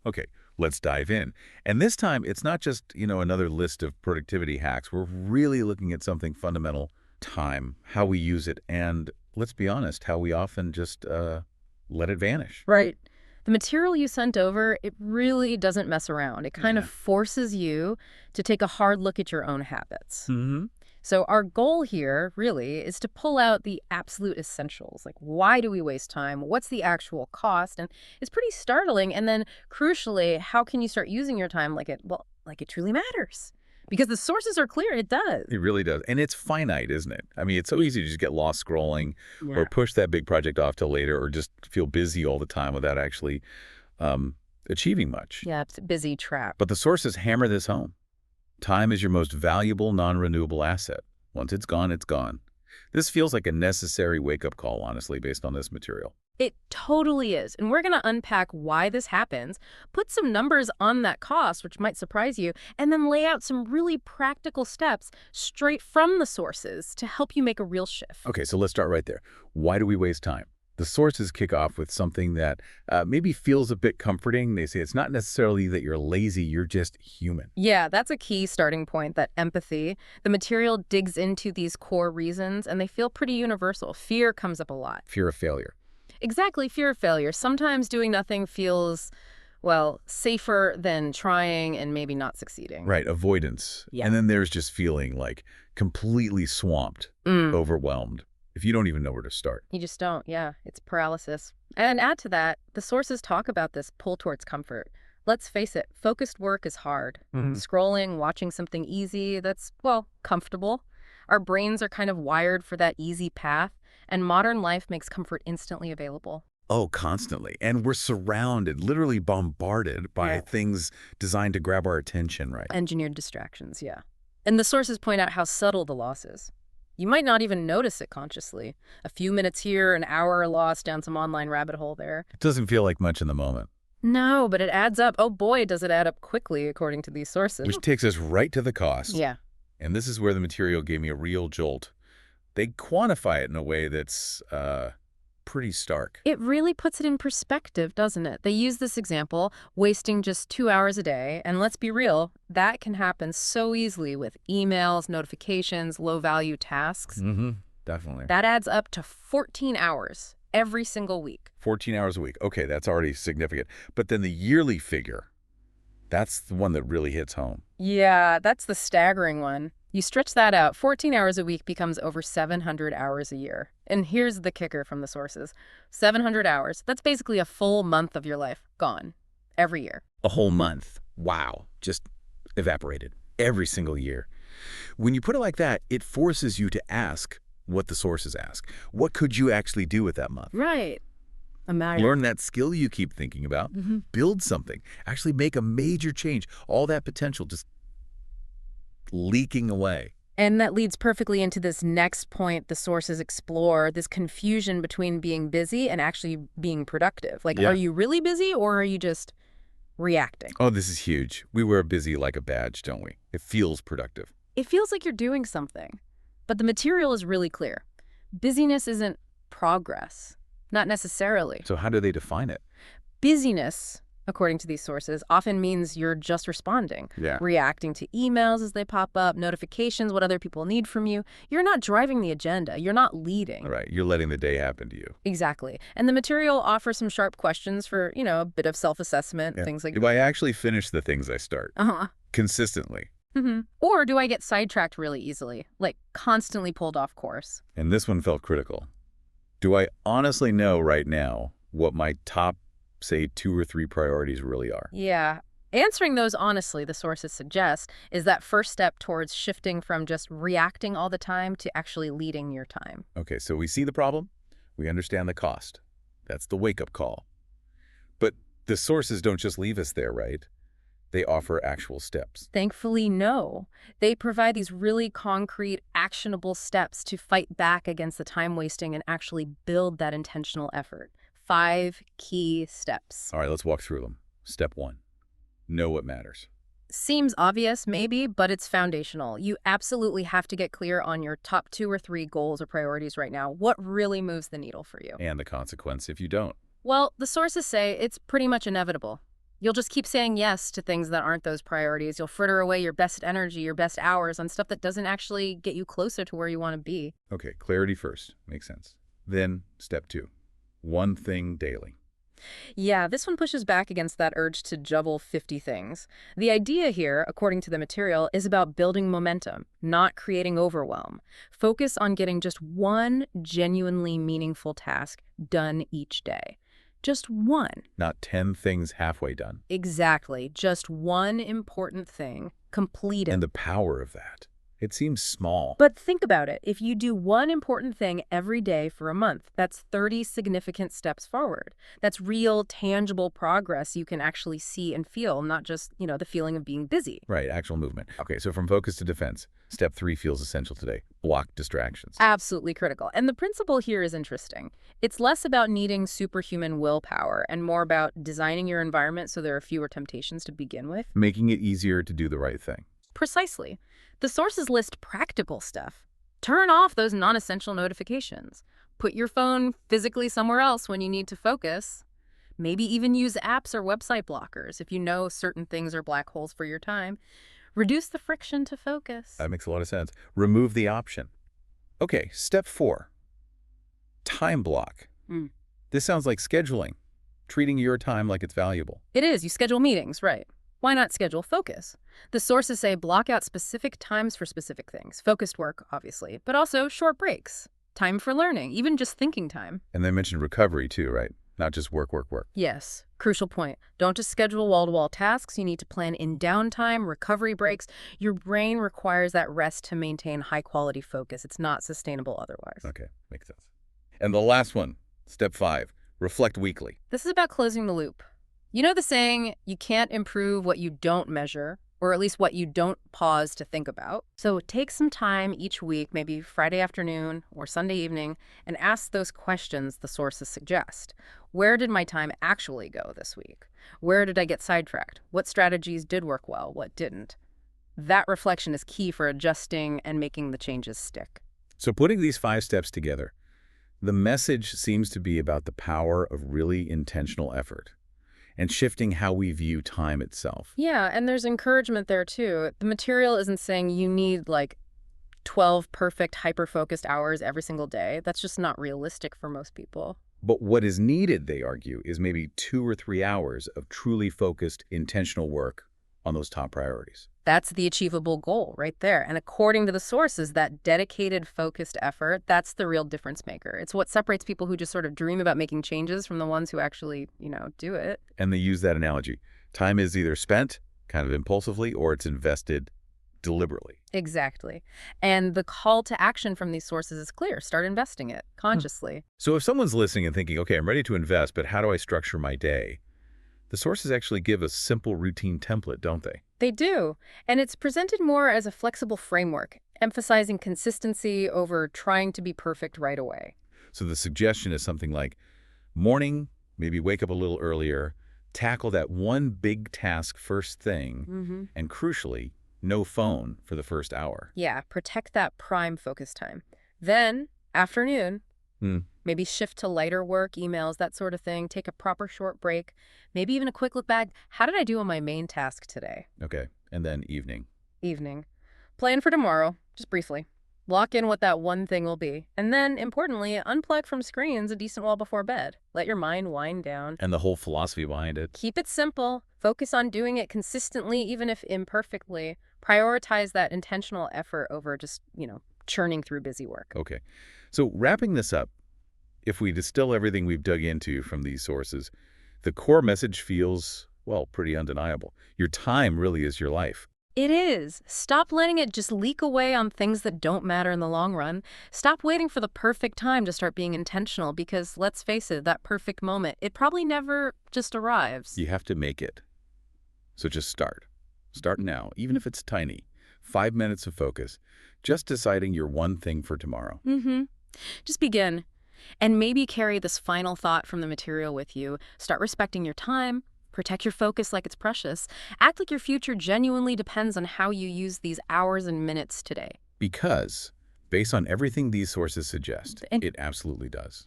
Okay, let's dive in. And this time, it's not just, another list of productivity hacks. We're really looking at something fundamental: time, how we use it, and let's be honest, how we often just let it vanish. Right. The material you sent over, it really doesn't mess around. It kind of Yeah. forces you to take a hard look at your own habits. Hmm. So our goal here really is to pull out the absolute essentials. Like, why do we waste time? What's the actual cost? And it's pretty startling. And then crucially, how can you start using your time like it truly matters? Because the sources are clear, it does. It really does. And it's finite, isn't it? I mean, it's so easy to just get lost scrolling or Yeah. push that big project off till later or just feel busy all the time without actually achieving much. Yeah, it's a busy trap. But the sources hammer this home. Time is your most valuable, non-renewable asset. Once it's gone, it's gone. This feels like a necessary wake-up call, honestly, based on this material. It totally is. And we're going to unpack why this happens, put some numbers on that cost, which might surprise you, and then lay out some really practical steps straight from the sources to help you make a real shift. Okay, so let's start right there. Why do we waste time? The sources kick off with something that maybe feels a bit comforting. They say it's not necessarily that you're lazy, you're just human. Yeah, that's a key starting point, that empathy. The material digs into these core reasons, and they feel pretty universal. Fear comes up a lot. Fear of failure. Exactly, fear of failure. Sometimes doing nothing feels, well, safer than trying and maybe not succeeding. Right, avoidance. Yeah. And then there's just feeling like completely swamped, Mm. overwhelmed, if you don't even know where to start. You just don't, yeah. It's paralysis. And add to that, the sources talk about this pull towards comfort. Let's face it, focused work is hard. Scrolling, watching something easy, that's, well, comfortable. Our brains are kind of wired for that easy path, and modern life makes comfort instantly available. Oh, constantly. And we're surrounded, literally bombarded by Yeah. things designed to grab our attention, right? Engineered distractions, yeah. And the sources point out how subtle the loss is. You might not even notice it consciously. A few minutes here, an hour lost down some online rabbit hole there. It doesn't feel like much in the moment, No, but it adds up. Oh boy, does it add up quickly, according to these sources. which takes us right to the cost. Yeah. And this is where the material gave me a real jolt. They quantify it in a way that's pretty stark. It really puts it in perspective, doesn't it? They use this example, wasting just 2 hours a day, and let's be real, that can happen so easily with emails, notifications, low-value tasks. Mm-hmm. Definitely. That adds up to 14 hours every single week. 14 hours a week. Okay, that's already significant. But then the yearly figure, that's the one that really hits home. Yeah, that's the staggering one. You stretch that out, 14 hours a week becomes over 700 hours a year. And here's the kicker from the sources. 700 hours, that's basically a full month of your life gone every year. A whole month. Wow. Just evaporated every single year. When you put it like that, it forces you to ask what the sources ask. What could you actually do with that month? Right. Imagine. Learn that skill you keep thinking about. Build something. Actually make a major change. All that potential just leaking away. And that leads perfectly into this next point the sources explore, this confusion between being busy and actually being productive. Like, Yeah. are you really busy or are you just reacting? Oh, this is huge. We wear busy like a badge, don't we? It feels productive. It feels like you're doing something, but the material is really clear. Busyness isn't progress, not necessarily. So how do they define it? Busyness, according to these sources, often means you're just responding, Yeah. reacting to emails as they pop up, notifications, what other people need from you. You're not driving the agenda. You're not leading. All right. You're letting the day happen to you. Exactly. And the material offers some sharp questions for, a bit of self-assessment, Yeah. things like, Do I actually finish the things I start uh-huh. consistently? Or do I get sidetracked really easily, like constantly pulled off course? And this one felt critical. Do I honestly know right now what my top, say, 2 or 3 priorities really are? Yeah. Answering those honestly, the sources suggest, is that first step towards shifting from just reacting all the time to actually leading your time. Okay, so we see the problem. We understand the cost. That's the wake-up call. But the sources don't just leave us there, right? They offer actual steps. Thankfully, no. They provide these really concrete, actionable steps to fight back against the time wasting and actually build that intentional effort. 5 key steps. All right, let's walk through them. Step 1, know what matters. Seems obvious, maybe, but it's foundational. You absolutely have to get clear on your top 2 or 3 goals or priorities right now. What really moves the needle for you? And the consequence if you don't. Well, the sources say it's pretty much inevitable. You'll just keep saying yes to things that aren't those priorities. You'll fritter away your best energy, your best hours on stuff that doesn't actually get you closer to where you want to be. Okay, clarity first. Makes sense. Then, step 2. One thing daily. Yeah, this one pushes back against that urge to juggle 50 things. The idea here, according to the material, is about building momentum, not creating overwhelm. Focus on getting just one genuinely meaningful task done each day. Just one. Not 10 things halfway done. Exactly. Just one important thing. Completed. And the power of that. It seems small. But think about it. If you do one important thing every day for a month, that's 30 significant steps forward. That's real, tangible progress you can actually see and feel, not just, the feeling of being busy. Right, actual movement. Okay, so from focus to defense, step 3 feels essential today. Block distractions. Absolutely critical. And the principle here is interesting. It's less about needing superhuman willpower and more about designing your environment so there are fewer temptations to begin with. Making it easier to do the right thing. Precisely. The sources list practical stuff. Turn off those non-essential notifications. Put your phone physically somewhere else when you need to focus. Maybe even use apps or website blockers if you know certain things are black holes for your time. Reduce the friction to focus. That makes a lot of sense. Remove the option. Okay, step 4. Time block. This sounds like scheduling, treating your time like it's valuable. It is. You schedule meetings, right? Why not schedule focus? The sources say block out specific times for specific things. Focused work, obviously, but also short breaks. Time for learning, even just thinking time. And they mentioned recovery too, right? Not just work, work, work. Yes. Crucial point. Don't just schedule wall-to-wall tasks. You need to plan in downtime, recovery breaks. Your brain requires that rest to maintain high-quality focus. It's not sustainable otherwise. Okay, makes sense. And the last one, step 5, reflect weekly. This is about closing the loop. You know the saying, you can't improve what you don't measure, or at least what you don't pause to think about. So take some time each week, maybe Friday afternoon or Sunday evening, and ask those questions the sources suggest. Where did my time actually go this week? Where did I get sidetracked? What strategies did work well? What didn't? That reflection is key for adjusting and making the changes stick. So putting these 5 steps together, the message seems to be about the power of really intentional effort and shifting how we view time itself. Yeah, and there's encouragement there too. The material isn't saying you need 12 perfect hyper-focused hours every single day. That's just not realistic for most people. But what is needed, they argue, is maybe 2 or 3 hours of truly focused, intentional work on those top priorities. That's the achievable goal right there. And according to the sources, that dedicated, focused effort, that's the real difference maker. It's what separates people who just sort of dream about making changes from the ones who actually, do it. And they use that analogy. Time is either spent kind of impulsively or it's invested deliberately. Exactly. And the call to action from these sources is clear. Start investing it consciously. So if someone's listening and thinking, okay, I'm ready to invest, but how do I structure my day? The sources actually give a simple routine template, don't they? They do. And it's presented more as a flexible framework, emphasizing consistency over trying to be perfect right away. So the suggestion is something like morning, maybe wake up a little earlier, tackle that one big task first thing, and crucially, no phone for the first hour. Yeah, protect that prime focus time. Then, afternoon, maybe shift to lighter work, emails, that sort of thing. Take a proper short break. Maybe even a quick look back. How did I do on my main task today? Okay, and then evening. Evening. Plan for tomorrow, just briefly. Lock in what that one thing will be. And then, importantly, unplug from screens a decent while before bed. Let your mind wind down. And the whole philosophy behind it. Keep it simple. Focus on doing it consistently, even if imperfectly. Prioritize that intentional effort over just, churning through busy work. Okay. So wrapping this up, if we distill everything we've dug into from these sources, the core message feels, well, pretty undeniable. Your time really is your life. It is. Stop letting it just leak away on things that don't matter in the long run. Stop waiting for the perfect time to start being intentional because, let's face it, that perfect moment, it probably never just arrives. You have to make it. So just start. Start now, even if it's tiny. 5 minutes of focus. Just deciding your one thing for tomorrow. Just begin. And maybe carry this final thought from the material with you. Start respecting your time. Protect your focus like it's precious. Act like your future genuinely depends on how you use these hours and minutes today. Because, based on everything these sources suggest, it absolutely does.